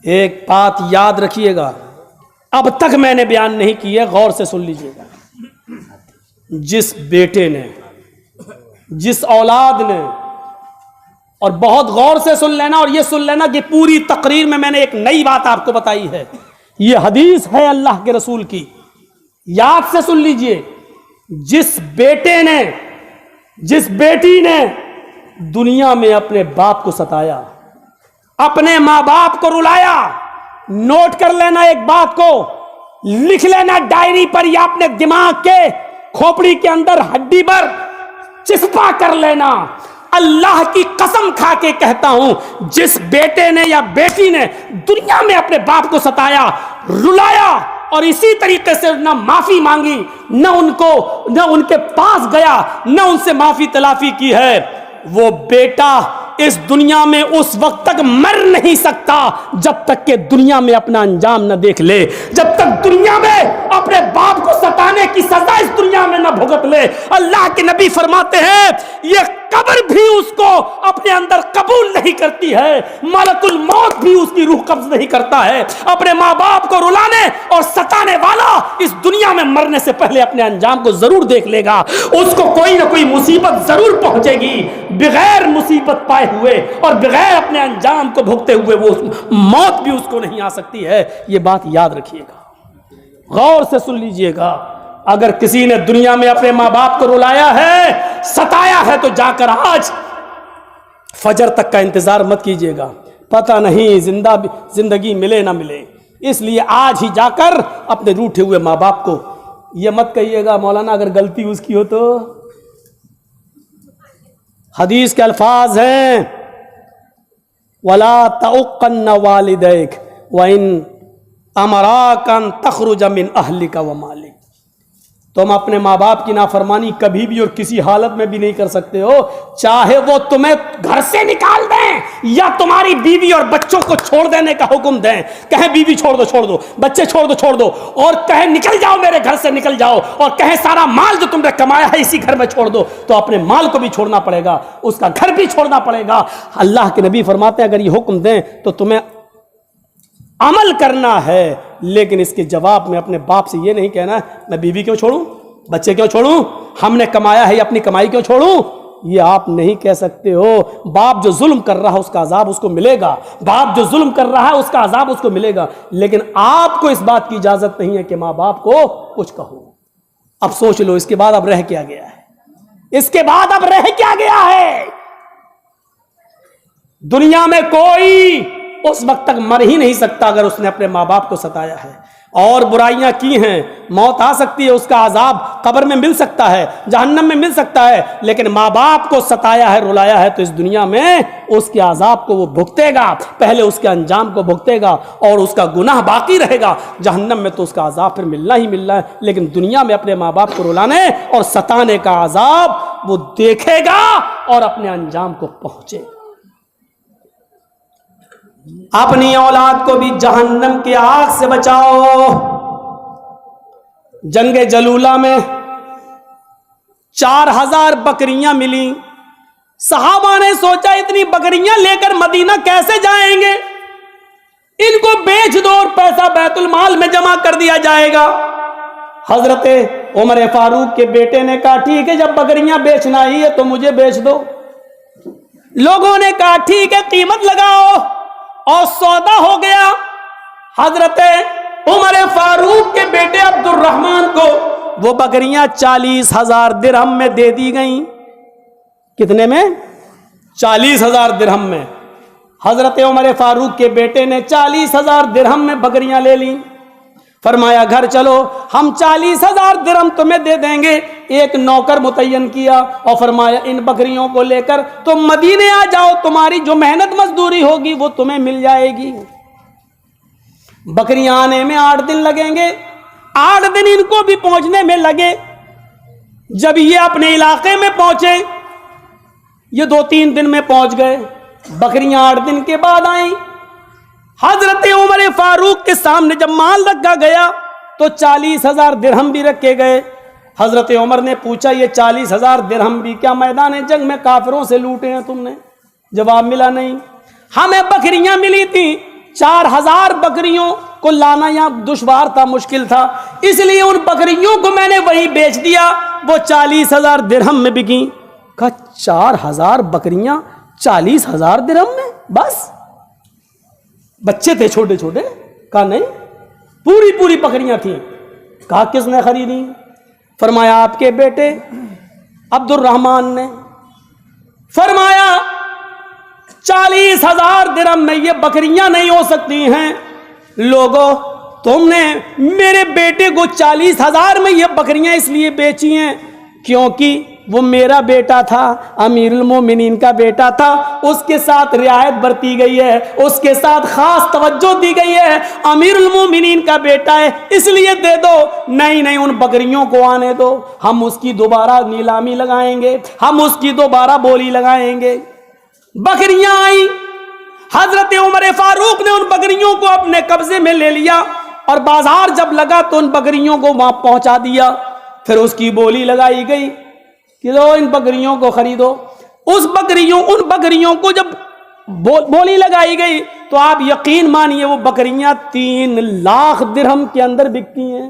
ایک بات یاد رکھیے گا، اب تک میں نے بیان نہیں کی ہے، غور سے سن لیجیے گا. جس بیٹے نے، جس اولاد نے، اور بہت غور سے سن لینا، اور یہ سن لینا کہ پوری تقریر میں نے ایک نئی بات آپ کو بتائی ہے. یہ حدیث ہے اللہ کے رسول کی، یاد سے سن لیجئے. جس بیٹے نے، جس بیٹی نے دنیا میں اپنے باپ کو ستایا، اپنے ماں باپ کو رلایا، نوٹ کر لینا ایک بات کو، لکھ لینا ڈائری پر یا اپنے دماغ کے کھوپڑی کے اندر ہڈی پر چسپا کر لینا. اللہ کی قسم کھا کے کہتا ہوں، جس بیٹے نے یا بیٹی نے دنیا میں اپنے باپ کو ستایا، رلایا، اور اسی طریقے سے نہ معافی مانگی، نہ ان کے پاس گیا، نہ ان سے معافی تلافی کی ہے، وہ بیٹا اس دنیا میں اس وقت تک مر نہیں سکتا جب تک کہ دنیا میں اپنا انجام نہ دیکھ لے، جب تک دنیا میں اپنے باپ کو ستانے کی سزا اس دنیا میں نہ بھگت لے. اللہ کے نبی فرماتے ہیں یہ قبر بھی اس کو اپنے اندر قبول نہیں کرتی ہے، ملک الموت بھی اس کی روح قبض نہیں کرتا ہے. اپنے ماں باپ کو رلانے اور ستانے والا اس دنیا میں مرنے سے پہلے اپنے انجام کو ضرور دیکھ لے گا. اس کو کوئی نہ کوئی مصیبت ضرور پہنچے گی، بغیر مصیبت پائے ہوئے اور بغیر اپنے انجام کو بھگتے ہوئے وہ موت بھی اس کو نہیں آ سکتی ہے. یہ بات یاد رکھیے گا، غور سے سن لیجئے گا. اگر کسی نے دنیا میں اپنے ماں باپ کو رلایا ہے، ستایا ہے، تو جا کر آج فجر تک کا انتظار مت کیجئے گا، پتہ نہیں زندگی ملے نہ ملے. اس لیے آج ہی جا کر اپنے روٹھے ہوئے ماں باپ کو، یہ مت کہیے گا مولانا اگر غلطی اس کی ہو تو. حدیث کے الفاظ ہیں وَلَا تَعُقَّنَّ وَالِدَيْكَ وَإِنْ أَمَرَاكَ أَنْ تَخْرُجَ مِنْ أَهْلِكَ وَمَالِكَ. تم اپنے ماں باپ کی نافرمانی کبھی بھی اور کسی حالت میں بھی نہیں کر سکتے ہو، چاہے وہ تمہیں گھر سے نکال دیں یا تمہاری بیوی اور بچوں کو چھوڑ دینے کا حکم دیں. کہیں بیوی چھوڑ دو، بچے چھوڑ دو، اور کہیں نکل جاؤ میرے گھر سے نکل جاؤ، اور کہیں سارا مال جو تم نے کمایا ہے اسی گھر میں چھوڑ دو، تو اپنے مال کو بھی چھوڑنا پڑے گا، اس کا گھر بھی چھوڑنا پڑے گا. اللہ کے نبی فرماتے ہیں اگر یہ حکم دیں تو تمہیں عمل کرنا ہے، لیکن اس کے جواب میں اپنے باپ سے یہ نہیں کہنا میں بیوی کیوں چھوڑوں، بچے کیوں چھوڑوں، ہم نے کمایا ہے اپنی کمائی کیوں چھوڑوں. یہ آپ نہیں کہہ سکتے ہو. باپ جو ظلم کر رہا ہے اس کا عذاب اس کو ملے گا، باپ جو ظلم کر رہا ہے اس کا عذاب اس کو ملے گا، لیکن آپ کو اس بات کی اجازت نہیں ہے کہ ماں باپ کو کچھ کہو. اب سوچ لو اس کے بعد اب رہ کیا گیا ہے، اس کے بعد اب رہ کیا گیا ہے. دنیا میں کوئی اس وقت تک مر ہی نہیں سکتا اگر اس نے اپنے ماں باپ کو ستایا ہے اور برائیاں کی ہیں. موت آ سکتی ہے، اس کا عذاب قبر میں مل سکتا ہے، جہنم میں مل سکتا ہے، لیکن ماں باپ کو ستایا ہے، رلایا ہے تو اس دنیا میں اس کے عذاب کو وہ بھگتے گا، پہلے اس کے انجام کو بھگتے گا اور اس کا گناہ باقی رہے گا. جہنم میں تو اس کا عذاب پھر ملنا ہی ملنا ہے، لیکن دنیا میں اپنے ماں باپ کو رلانے اور ستانے کا عذاب وہ دیکھے گا اور اپنے انجام کو پہنچے گا. اپنی اولاد کو بھی جہنم کی آگ سے بچاؤ. جنگ جلولہ میں 4000 بکریاں ملی. صحابہ نے سوچا اتنی بکریاں لے کر مدینہ کیسے جائیں گے، ان کو بیچ دو اور پیسہ بیت المال میں جمع کر دیا جائے گا. حضرت عمر فاروق کے بیٹے نے کہا ٹھیک ہے جب بکریاں بیچنا ہی ہے تو مجھے بیچ دو. لوگوں نے کہا ٹھیک ہے قیمت لگاؤ، اور سودا ہو گیا. حضرت عمر فاروق کے بیٹے عبد الرحمن کو وہ بکریاں 40,000 درہم میں دے دی گئیں. کتنے میں؟ 40,000 درہم میں. حضرت عمر فاروق کے بیٹے نے 40,000 درہم میں بکریاں لے لیں. فرمایا گھر چلو ہم 40,000 درہم تمہیں دے دیں گے. ایک نوکر متعین کیا اور فرمایا ان بکریوں کو لے کر تم مدینے آ جاؤ، تمہاری جو محنت مزدوری ہوگی وہ تمہیں مل جائے گی. بکریاں آنے میں 8 دن لگیں گے. 8 دن ان کو بھی پہنچنے میں لگے. جب یہ اپنے علاقے میں پہنچے، یہ 2-3 دن میں پہنچ گئے. بکریاں 8 دن کے بعد آئیں. حضرت عمر فاروق کے سامنے جب مال رکھا گیا تو 40,000 درہم بھی رکھے گئے. حضرت عمر نے پوچھا یہ 40,000 درہم بھی کیا میدان جنگ میں کافروں سے لوٹے ہیں تم نے؟ جواب ملا نہیں. ہمیں بکریاں ملی تھی 4,000 بکریوں کو لانا یہاں دشوار تھا، مشکل تھا، اس لیے ان بکریوں کو میں نے وہی بیچ دیا، وہ 40,000 درہم میں بکی۔ کہا 4,000 بکریاں 40,000 درہم میں؟ بس بچے تھے چھوٹے چھوٹے؟ کہا نہیں، پوری بکریاں تھیں۔ کہا کس نے خریدی؟ فرمایا آپ کے بیٹے عبد الرحمن نے۔ فرمایا 40,000 درہم میں یہ بکریاں نہیں ہو سکتی ہیں، لوگوں تم نے میرے بیٹے کو 40,000 میں یہ بکریاں اس لیے بیچی ہیں کیونکہ وہ میرا بیٹا تھا، امیر المومنین کا بیٹا تھا، اس کے ساتھ رعایت برتی گئی ہے، اس کے ساتھ خاص توجہ دی گئی ہے، امیر المومنین کا بیٹا ہے اس لیے دے دو۔ نہیں ان بکریوں کو آنے دو، ہم اس کی دوبارہ نیلامی لگائیں گے، ہم اس کی دوبارہ بولی لگائیں گے۔ بکریاں آئیں، حضرت عمر فاروق نے ان بکریوں کو اپنے قبضے میں لے لیا اور بازار جب لگا تو ان بکریوں کو وہاں پہنچا دیا، پھر اس کی بولی لگائی گئی کہ لو ان بکریوں کو خریدو۔ ان بکریوں کو جب بولی لگائی گئی تو آپ یقین مانیے وہ بکریاں 3 لاکھ درہم کے اندر بکتی ہیں،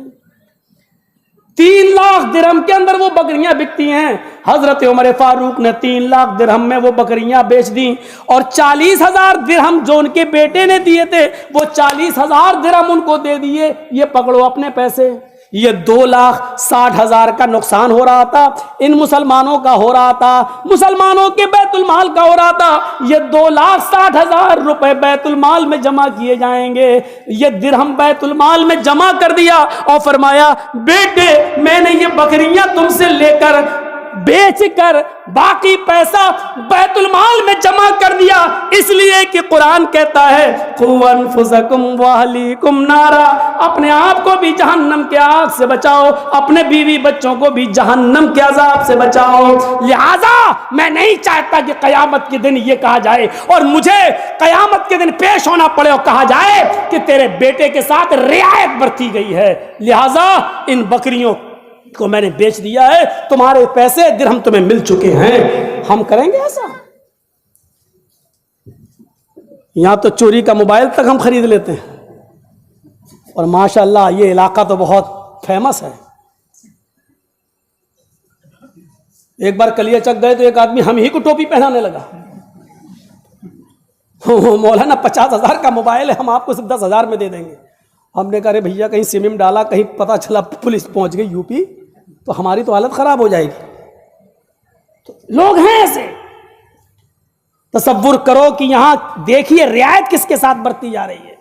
3 لاکھ درہم کے اندر وہ بکریاں بکتی ہیں۔ حضرت عمر فاروق نے 3 لاکھ درہم میں وہ بکریاں بیچ دیں اور 40,000 درہم جو ان کے بیٹے نے دیے تھے وہ 40,000 درہم ان کو دے دیے، یہ پکڑو اپنے پیسے۔ یہ 2,60,000 کا نقصان ہو رہا تھا، ان مسلمانوں کا ہو رہا تھا، مسلمانوں کے بیت المال کا ہو رہا تھا۔ یہ 2,60,000 روپے بیت المال میں جمع کیے جائیں گے۔ یہ درہم بیت المال میں جمع کر دیا اور فرمایا بیٹے میں نے یہ بکریاں تم سے لے کر بیچ کر باقی پیسہ بیت المال میں جمع کر دیا، اس لیے کہ قرآن کہتا ہے قُوْ أَنفُسَكُمْ وَأَهْلِيكُمْ نَارًا، اپنے آپ کو بھی جہنم کے آگ سے بچاؤ، اپنے بیوی بچوں کو بھی جہنم کے عذاب سے بچاؤ۔ لہذا میں نہیں چاہتا کہ قیامت کے دن یہ کہا جائے اور مجھے قیامت کے دن پیش ہونا پڑے اور کہا جائے کہ تیرے بیٹے کے ساتھ رعایت برتی گئی ہے، لہذا ان بکریوں کو میں نے بیچ دیا ہے، تمہارے پیسے درہم تمہیں مل چکے ہیں۔ ہم کریں گے ایسا؟ یہاں تو چوری کا موبائل تک ہم خرید لیتے ہیں، اور ماشاءاللہ یہ علاقہ تو بہت فیمس ہے۔ ایک بار کلیہ چک گئے تو ایک آدمی ہم ہی کو ٹوپی پہنانے لگا، مولانا 50,000 کا موبائل ہے، ہم آپ کو صرف 10,000 میں دے دیں گے۔ ہم نے کہا رے بھیا کہیں سم ڈالا، کہیں پتہ چلا پولیس پہنچ گئی یوپی تو ہماری تو حالت خراب ہو جائے گی۔ تو لوگ ہیں ایسے، تصور کرو کہ یہاں دیکھیے رعایت کس کے ساتھ برتی جا رہی ہے۔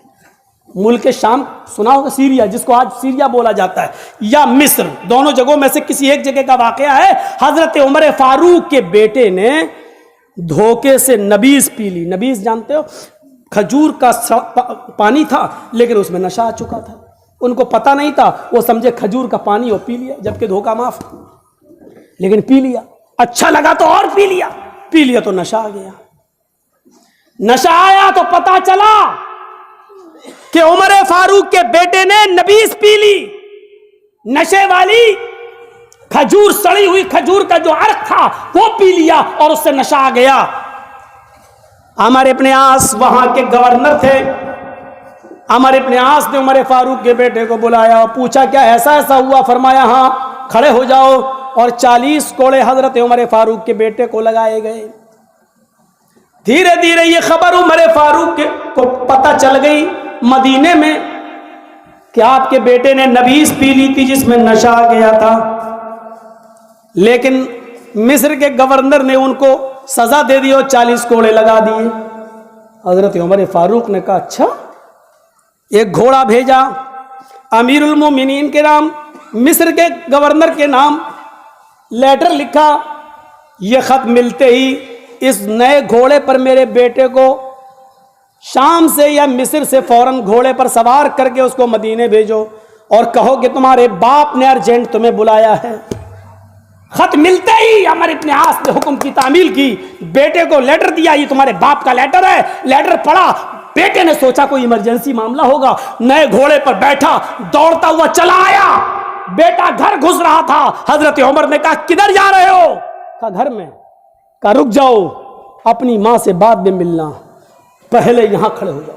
ملک شام سنا ہوگا، سیریا جس کو آج سیریا بولا جاتا ہے، یا مصر، دونوں جگہوں میں سے کسی ایک جگہ کا واقعہ ہے۔ حضرت عمر فاروق کے بیٹے نے دھوکے سے نبیذ پی لی۔ نبیذ جانتے ہو، کھجور کا پانی تھا لیکن اس میں نشہ آ چکا تھا، ان کو پتہ نہیں تھا، وہ سمجھے کھجور کا پانی اور پی لیا، جبکہ دھوکہ معاف، لیکن پی لیا، اچھا لگا تو اور پی لیا تو نشہ آ گیا۔ نشہ آیا تو پتہ چلا کہ عمر فاروق کے بیٹے نے نبیذ پی لی، نشے والی کھجور، سڑی ہوئی کھجور کا جو عرق تھا وہ پی لیا اور اس سے نشہ آ گیا۔ عمر ابن عاص وہاں کے گورنر تھے، عمر ابن عاص نے عمر فاروق کے بیٹے کو بلایا اور پوچھا کیا ایسا ہوا؟ فرمایا ہاں، کھڑے ہو جاؤ، اور 40 کوڑے حضرت عمر فاروق کے بیٹے کو لگائے گئے۔ دھیرے دھیرے یہ خبر عمر فاروق کو پتہ چل گئی مدینے میں کہ آپ کے بیٹے نے نبیذ پی لی تھی جس میں نشہ آ گیا تھا، لیکن مصر کے گورنر نے ان کو سزا دے دی اور 40 کوڑے لگا دیے۔ حضرت عمر فاروق نے کہا اچھا، ایک گھوڑا بھیجا امیر المومنین کے نام، مصر کے گورنر کے نام لیٹر لکھا، یہ خط ملتے ہی اس نئے گھوڑے پر میرے بیٹے کو شام سے یا مصر سے فوراً گھوڑے پر سوار کر کے اس کو مدینے بھیجو اور کہو کہ تمہارے باپ نے ارجنٹ تمہیں بلایا ہے۔ خط ملتے ہی عمر ابن عاص نے حکم کی تعمیل کی، بیٹے کو لیٹر دیا، یہ تمہارے باپ کا لیٹر ہے۔ لیٹر پڑھا، بیٹے نے سوچا کوئی ایمرجنسی معاملہ ہوگا، نئے گھوڑے پر بیٹھا، دوڑتا ہوا چلا آیا، بیٹا گھر گھس رہا تھا۔ حضرت عمر نے کہا کدھر جا رہے ہو؟ کہا گھر میں۔ کہا رک جاؤ، اپنی ماں سے بعد میں ملنا، پہلے یہاں کھڑے ہو جاؤ۔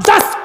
10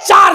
4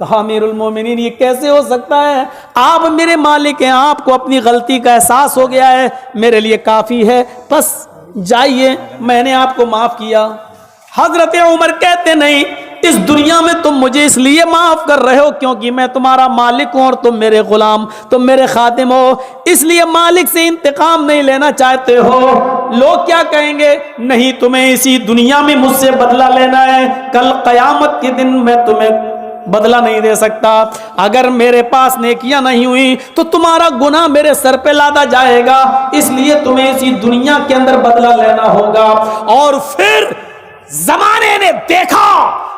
کہا امیر المومنین یہ کیسے ہو سکتا ہے؟ آپ میرے مالک ہیں، آپ کو اپنی غلطی کا احساس ہو گیا ہے، میرے لیے کافی ہے، بس جائیے، میں نے آپ کو معاف کیا۔ حضرت عمر کہتے نہیں، اس دنیا میں تم مجھے اس لیے معاف کر رہے ہو کیونکہ میں تمہارا مالک ہوں اور تم میرے غلام، تم میرے خادم ہو، اس لیے مالک سے انتقام نہیں لینا چاہتے ہو۔ لوگ کیا کہیں گے؟ نہیں، تمہیں اسی دنیا میں مجھ سے بدلہ لینا ہے، کل قیامت کے دن میں تمہیں بدلہ نہیں دے سکتا۔ اگر میرے پاس نیکیاں نہیں ہوئی تو تمہارا گناہ میرے سر پہ لادا جائے گا، اس لیے تمہیں اسی دنیا کے اندر بدلہ لینا ہوگا۔ اور پھر زمانے نے دیکھا،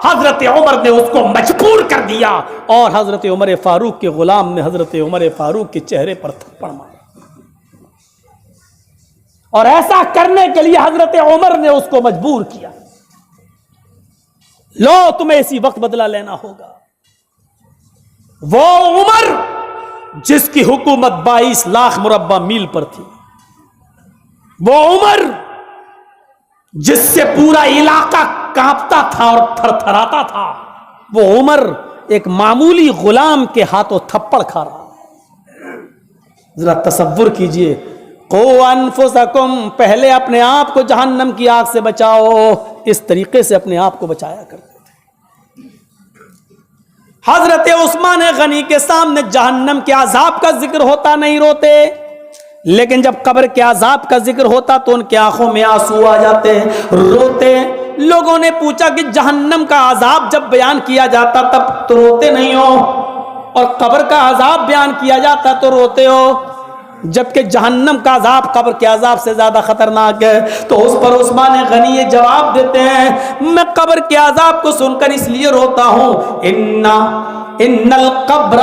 حضرت عمر نے اس کو مجبور کر دیا، اور حضرت عمر فاروق کے غلام نے حضرت عمر فاروق کے چہرے پر تھپڑ مارا، اور ایسا کرنے کے لیے حضرت عمر نے اس کو مجبور کیا۔ لو تمہیں اسی وقت بدلہ لینا ہوگا۔ وہ عمر جس کی حکومت 22 لاکھ مربع میل پر تھی، وہ عمر جس سے پورا علاقہ کانپتا تھا اور تھر تھراتا تھا، وہ عمر ایک معمولی غلام کے ہاتھوں تھپڑ کھا رہا ہے۔ ذرا تصور کیجئے، قو انفسکم، پہلے اپنے آپ کو جہنم کی آگ سے بچاؤ، اس طریقے سے اپنے آپ کو بچایا کرتے تھے۔ حضرت عثمان غنی کے سامنے جہنم کے عذاب کا ذکر ہوتا نہیں روتے، لیکن جب قبر کے عذاب کا ذکر ہوتا تو ان کی آنکھوں میں آنسو آ جاتے، روتے۔ لوگوں نے پوچھا کہ جہنم کا عذاب جب بیان کیا جاتا تب تو روتے نہیں ہو، اور قبر کا عذاب بیان کیا جاتا تو روتے ہو، جبکہ جہنم کا عذاب قبر کے عذاب سے زیادہ خطرناک ہے۔ تو اس پر عثمان غنی یہ جواب دیتے ہیں، میں قبر کے عذاب کو سن کر اس لیے روتا ہوں، ان القبر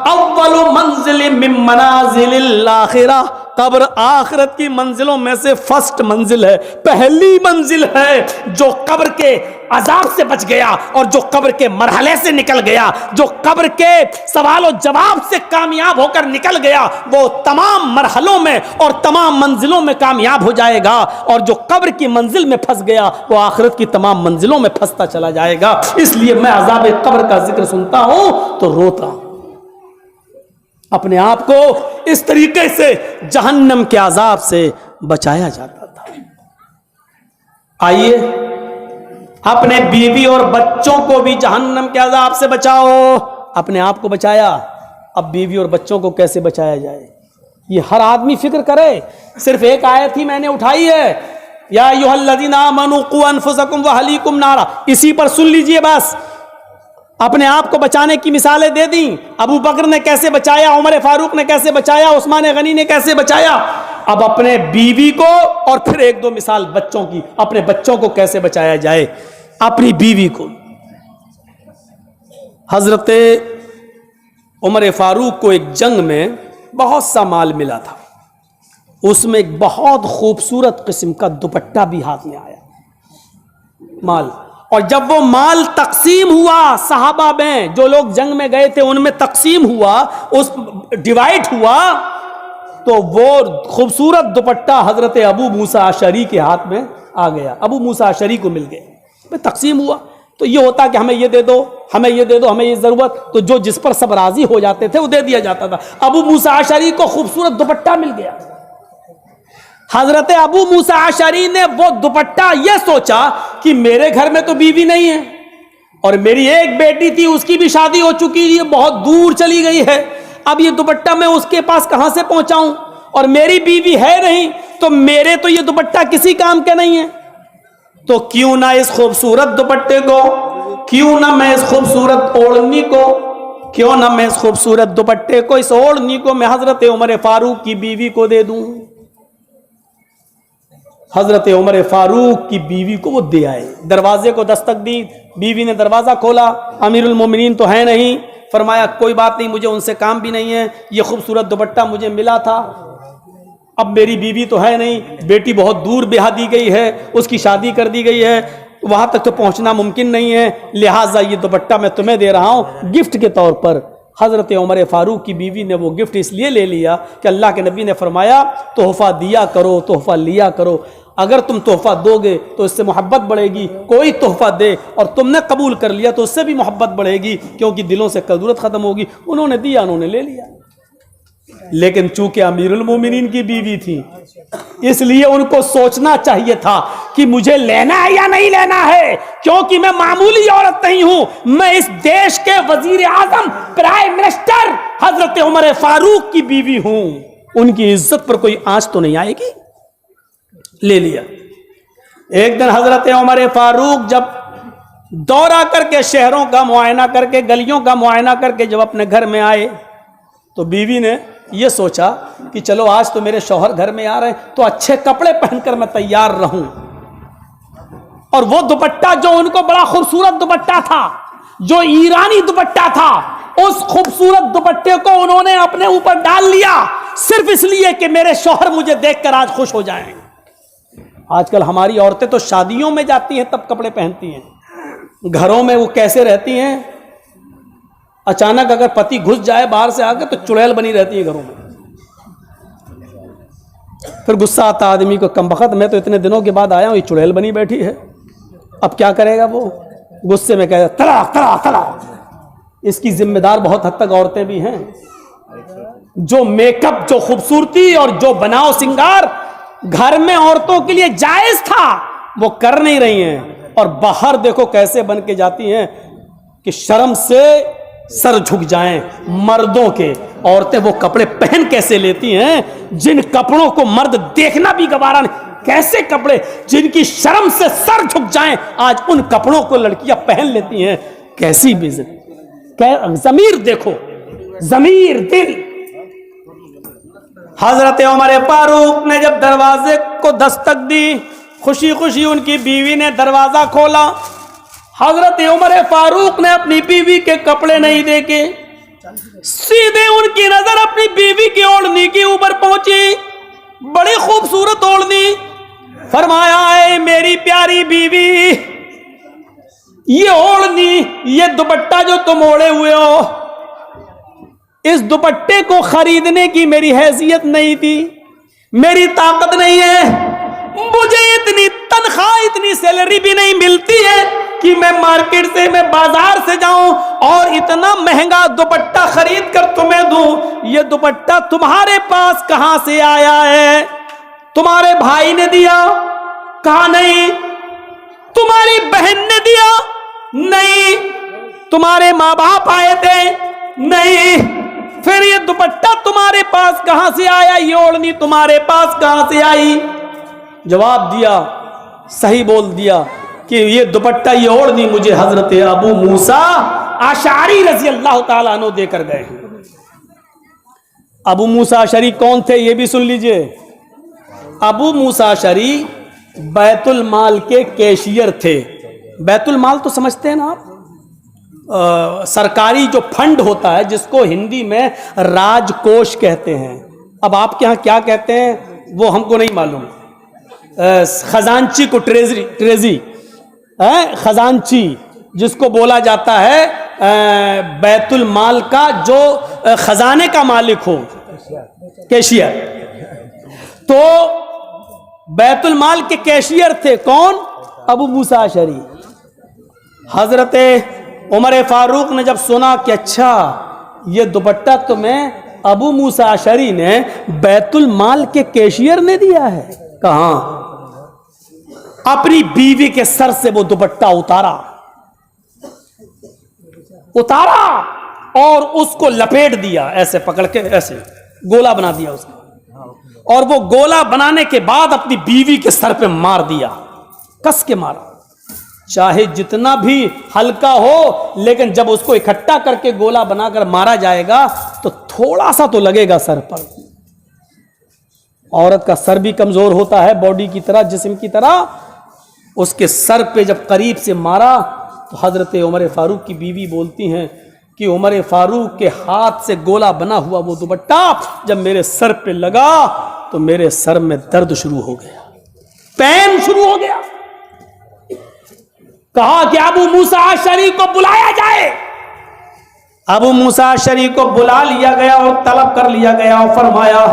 اول منزل من منازل الاخرہ، قبر آخرت کی منزلوں میں سے فرسٹ منزل ہے، پہلی منزل ہے۔ جو قبر کے عذاب سے بچ گیا اور جو قبر کے مرحلے سے نکل گیا، جو قبر کے سوال و جواب سے کامیاب ہو کر نکل گیا، وہ تمام مرحلوں میں اور تمام منزلوں میں کامیاب ہو جائے گا، اور جو قبر کی منزل میں پھنس گیا وہ آخرت کی تمام منزلوں میں پھنستا چلا جائے گا۔ اس لیے میں عذاب قبر کا ذکر سنتا ہوں تو روتا ہوں۔ اپنے آپ کو اس طریقے سے جہنم کے عذاب سے بچایا جاتا تھا۔ آئیے اپنے بیوی اور بچوں کو بھی جہنم کے عذاب سے بچاؤ۔ اپنے آپ کو بچایا، اب بیوی اور بچوں کو کیسے بچایا جائے، یہ ہر آدمی فکر کرے۔ صرف ایک آیت ہی میں نے اٹھائی ہے، یا ایھا الذین آمنوا قوا انفسکم واہلیکم نارا، اسی پر سن لیجئے بس۔ اپنے آپ کو بچانے کی مثالیں دے دیں، ابو بکر نے کیسے بچایا، عمر فاروق نے کیسے بچایا، عثمان غنی نے کیسے بچایا۔ اب اپنے بیوی کو، اور پھر ایک دو مثال بچوں کی، اپنے بچوں کو کیسے بچایا جائے۔ اپنی بیوی کو، حضرت عمر فاروق کو ایک جنگ میں بہت سا مال ملا تھا، اس میں ایک بہت خوبصورت قسم کا دوپٹہ بھی ہاتھ میں آیا مال، اور جب وہ مال تقسیم ہوا صحابہ میں، جو لوگ جنگ میں گئے تھے ان میں تقسیم ہوا، اس ڈیوائڈ ہوا، تو وہ خوبصورت دوپٹہ حضرت ابو موسیٰ اشعری کے ہاتھ میں آ گیا، ابو موسیٰ اشعری کو مل گیا۔ تقسیم ہوا تو یہ ہوتا کہ ہمیں یہ دے دو، ہمیں یہ دے دو، ہمیں یہ ضرورت، تو جو جس پر سب راضی ہو جاتے تھے وہ دے دیا جاتا تھا۔ ابو موسیٰ اشعری کو خوبصورت دوپٹہ مل گیا۔ حضرت ابو موسیٰ اشعری نے وہ دوپٹہ یہ سوچا کہ میرے گھر میں تو بیوی نہیں ہے، اور میری ایک بیٹی تھی اس کی بھی شادی ہو چکی، یہ بہت دور چلی گئی ہے، اب یہ دوپٹہ میں اس کے پاس کہاں سے پہنچاؤں، اور میری بیوی ہے نہیں، تو میرے تو یہ دوپٹہ کسی کام کے نہیں ہے، تو کیوں نہ اس خوبصورت دوپٹے کو، کیوں نہ میں اس خوبصورت اوڑھنی کو، کیوں نہ میں اس خوبصورت دوپٹے کو، اس اوڑھنی کو میں حضرت عمر فاروق کی بیوی کو دے دوں۔ حضرت عمر فاروق کی بیوی کو وہ دے آئے، دروازے کو دستک دی، بیوی نے دروازہ کھولا، امیر المومنین تو ہے نہیں، فرمایا کوئی بات نہیں، مجھے ان سے کام بھی نہیں ہے، یہ خوبصورت دوپٹہ مجھے ملا تھا، اب میری بیوی تو ہے نہیں، بیٹی بہت دور بیاہ دی گئی ہے، اس کی شادی کر دی گئی ہے، وہاں تک تو پہنچنا ممکن نہیں ہے، لہٰذا یہ دوپٹہ میں تمہیں دے رہا ہوں گفٹ کے طور پر۔ حضرت عمر فاروق کی بیوی نے وہ گفٹ اس لیے لے لیا کہ اللہ کے نبی نے فرمایا تحفہ دیا کرو، تحفہ لیا کرو، اگر تم تحفہ دو گے تو اس سے محبت بڑھے گی، کوئی تحفہ دے اور تم نے قبول کر لیا تو اس سے بھی محبت بڑھے گی، کیونکہ دلوں سے کدورت ختم ہوگی۔ انہوں نے دیا، انہوں نے لے لیا، لیکن چونکہ امیر المومنین کی بیوی تھی اس لیے ان کو سوچنا چاہیے تھا کہ مجھے لینا ہے یا نہیں لینا ہے، کیونکہ میں معمولی عورت نہیں ہوں، میں اس دیش کے وزیر اعظم، پرائم منسٹر حضرت عمر فاروق کی بیوی ہوں، ان کی عزت پر کوئی آنچ تو نہیں آئے گی۔ لے لیا۔ ایک دن حضرت عمر فاروق جب دورہ کر کے شہروں کا معائنہ کر کے، گلیوں کا معائنہ کر کے جب اپنے گھر میں آئے تو بیوی نے یہ سوچا کہ چلو آج تو میرے شوہر گھر میں آ رہے ہیں تو اچھے کپڑے پہن کر میں تیار رہوں، اور وہ دوپٹہ جو ان کو بڑا خوبصورت دوپٹہ تھا، جو ایرانی دوپٹہ تھا، اس خوبصورت دوپٹے کو انہوں نے اپنے اوپر ڈال لیا صرف اس لیے کہ میرے شوہر مجھے دیکھ کر آج خوش ہو جائیں۔ آج کل ہماری عورتیں تو شادیوں میں جاتی ہیں تب کپڑے پہنتی ہیں، گھروں میں وہ کیسے رہتی ہیں، اچانک اگر پتی گھس جائے باہر سے آ کے تو چڑیل بنی رہتی ہے گھروں میں، پھر غصہ آتا آدمی کو، کم بخت میں تو اتنے دنوں کے بعد آیا ہوں، یہ چڑیل بنی بیٹھی ہے، اب کیا کرے گا وہ، غصے میں کہے گا طلاق طلاق طلاق۔ اس کی ذمہ دار بہت حد تک عورتیں بھی ہیں، جو میک اپ، جو خوبصورتی اور جو بناؤ سنگار گھر میں عورتوں کے لیے جائز تھا وہ کر نہیں رہی ہیں، اور باہر دیکھو کیسے بن کے جاتی ہیں کہ شرم سے سر جھک جائیں مردوں کے۔ عورتیں وہ کپڑے پہن کیسے لیتی ہیں جن کپڑوں کو مرد دیکھنا بھی گوارا نہیں، کیسے کپڑے جن کی شرم سے سر جھک جائیں، آج ان کپڑوں کو لڑکیاں پہن لیتی ہیں، کیسی بے عزتی۔ ضمیر دیکھو، ضمیر، دل۔ حضرت عمر فاروق نے جب دروازے کو دستک دی، خوشی خوشی ان کی بیوی نے دروازہ کھولا، حضرت عمر فاروق نے اپنی بیوی کے کپڑے نہیں دیکھے، سیدھے ان کی نظر اپنی بیوی کی اوڑھنی کے اوپر پہنچی، بڑی خوبصورت اوڑھنی۔ فرمایا اے میری پیاری بیوی، یہ اوڑھنی، یہ دوپٹہ جو تم اوڑھے ہوئے ہو، اس دوپٹے کو خریدنے کی میری حیثیت نہیں تھی، میری طاقت نہیں ہے، مجھے اتنی تنخواہ، اتنی سیلری بھی نہیں ملتی ہے کہ میں مارکیٹ سے، میں بازار سے جاؤں اور اتنا مہنگا دوپٹہ خرید کر تمہیں دوں۔ یہ دوپٹہ تمہارے پاس کہاں سے آیا ہے؟ تمہارے بھائی نے دیا؟ کہا نہیں۔ تمہاری بہن نے دیا؟ نہیں۔ تمہارے ماں باپ آئے تھے؟ نہیں۔ پھر یہ دوپٹہ تمہارے پاس کہاں سے آیا؟ یہ اوڑھنی تمہارے پاس کہاں سے آئی؟ جواب دیا، صحیح بول دیا کہ یہ دوپٹہ، یہ اوڑھنی مجھے حضرت ابو موسیٰ اشعری رضی اللہ تعالیٰ عنہ دے کر گئے ہیں۔ ابو موسیٰ اشعری کون تھے یہ بھی سن لیجئے۔ ابو موسیٰ اشعری بیت المال کے کیشیئر تھے۔ بیت المال تو سمجھتے ہیں نا آپ، سرکاری جو فنڈ ہوتا ہے جس کو ہندی میں راج کوش کہتے ہیں، اب آپ کے ہاں کیا کہتے ہیں وہ ہم کو نہیں معلوم، خزانچی کو ٹریزری، خزانچی جس کو بولا جاتا ہے بیت المال کا جو خزانے کا مالک ہو، کیشیئر۔ تو بیت المال کے کیشیئر تھے کون؟ ابو موسیٰ اشعری۔ حضرت عمر فاروق نے جب سنا کہ اچھا یہ دوپٹہ تمہیں ابو موسیٰ اشعری نے بیت المال کے کیشیئر نے دیا ہے، کہاں؟ اپنی بیوی کے سر سے وہ دوپٹہ اتارا اور اس کو لپیٹ دیا، ایسے پکڑ کے ایسے گولا بنا دیا اس کا، اور وہ گولا بنانے کے بعد اپنی بیوی کے سر پہ مار دیا، کس کے مارا، چاہے جتنا بھی ہلکا ہو لیکن جب اس کو اکٹھا کر کے گولا بنا کر مارا جائے گا تو تھوڑا سا تو لگے گا سر پر۔ عورت کا سر بھی کمزور ہوتا ہے باڈی کی طرح، جسم کی طرح، اس کے سر پہ جب قریب سے مارا تو حضرت عمر فاروق کی بیوی بولتی ہیں کہ عمر فاروق کے ہاتھ سے گولا بنا ہوا وہ دوپٹہ جب میرے سر پہ لگا تو میرے سر میں درد شروع ہو گیا، پین شروع ہو گیا۔ کہا کہ ابو موسیٰ اشعری کو بلایا جائے۔ ابو موسیٰ اشعری کو بلا لیا گیا اور طلب کر لیا گیا اور فرمایا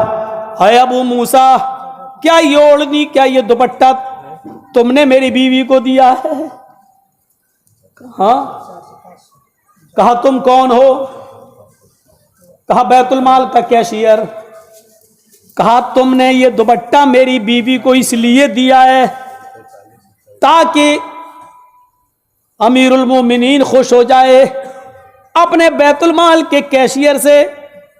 اے ابو موسیٰ کیا یہ اوڑھنی کیا یہ دوپٹہ تم نے میری بیوی کو دیا ہے؟ ہاں کہا تم کون ہو؟ کہا بیت المال کا کیشیئر۔ کہا تم نے یہ دوپٹہ میری بیوی کو اس لیے دیا ہے تاکہ امیر المومنین خوش ہو جائے اپنے بیت المال کے کیشیئر سے،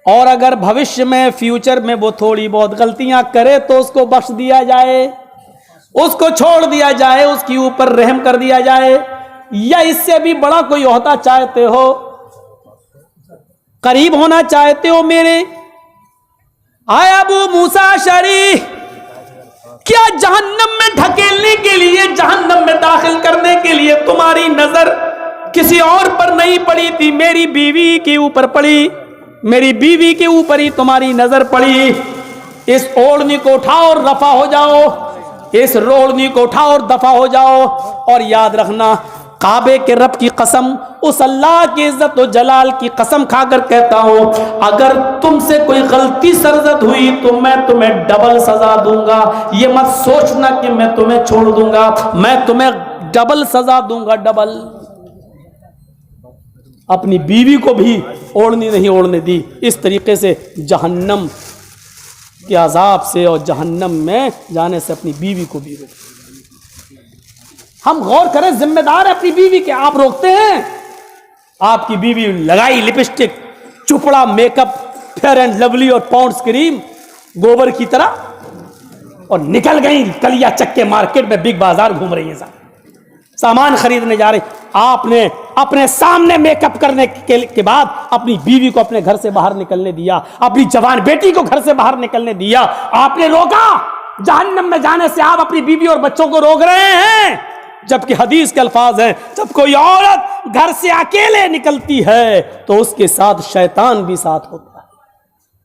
اور اگر بھوشیہ میں فیوچر میں وہ تھوڑی بہت غلطیاں کرے تو اس کو بخش دیا جائے، اس کو چھوڑ دیا جائے، اس کے اوپر رحم کر دیا جائے، یا اس سے بھی بڑا کوئی عہدہ چاہتے ہو، قریب ہونا چاہتے ہو میرے؟ آئے ابو موسیٰ اشعری کیا جہنم میں دھکیلنے کے لیے، جہنم میں داخل کرنے کے لیے تمہاری نظر کسی اور پر نہیں پڑی تھی، میری بیوی کے اوپر پڑی، میری بیوی کے اوپر ہی تمہاری نظر پڑی۔ اس اوڑھنی کو اٹھاؤ اور رفع ہو جاؤ، اس روڑنی کو اٹھاؤ اور دفع ہو جاؤ، اور یاد رکھنا کعبے کے رب کی قسم، اس اللہ کی عزت و جلال کی قسم کھا کر کہتا ہوں اگر تم سے کوئی غلطی سرزد ہوئی تو میں تمہیں ڈبل سزا دوں گا۔ یہ مت سوچنا کہ میں تمہیں چھوڑ دوں گا، میں تمہیں ڈبل سزا دوں گا، ڈبل۔ اپنی بیوی کو بھی اوڑھنی نہیں اوڑھنے دی، اس طریقے سے جہنم کے عذاب سے اور جہنم میں جانے سے اپنی بیوی کو بھی روک۔ ہم غور کریں، ذمہ دار ہے اپنی بیوی کے، آپ روکتے ہیں؟ آپ کی بیوی لگائی لپسٹک، چپڑا make up, fair and lovely اور پاؤنڈز کریم گوبر کی طرح، اور نکل گئی کلیا چکے مارکیٹ میں، بگ بازار گھوم رہی ہیں، سامان خریدنے جا رہی۔ آپ نے اپنے سامنے میک اپ کرنے کے بعد اپنی بیوی کو اپنے گھر سے باہر نکلنے دیا، اپنی جوان بیٹی کو گھر سے باہر نکلنے دیا، آپ نے روکا؟ جہنم میں جانے سے آپ اپنی بیوی اور بچوں کو روک رہے ہیں، جبکہ حدیث کے الفاظ ہیں جب کوئی عورت گھر سے اکیلے نکلتی ہے تو اس کے ساتھ شیطان بھی ساتھ ہوتا ہے۔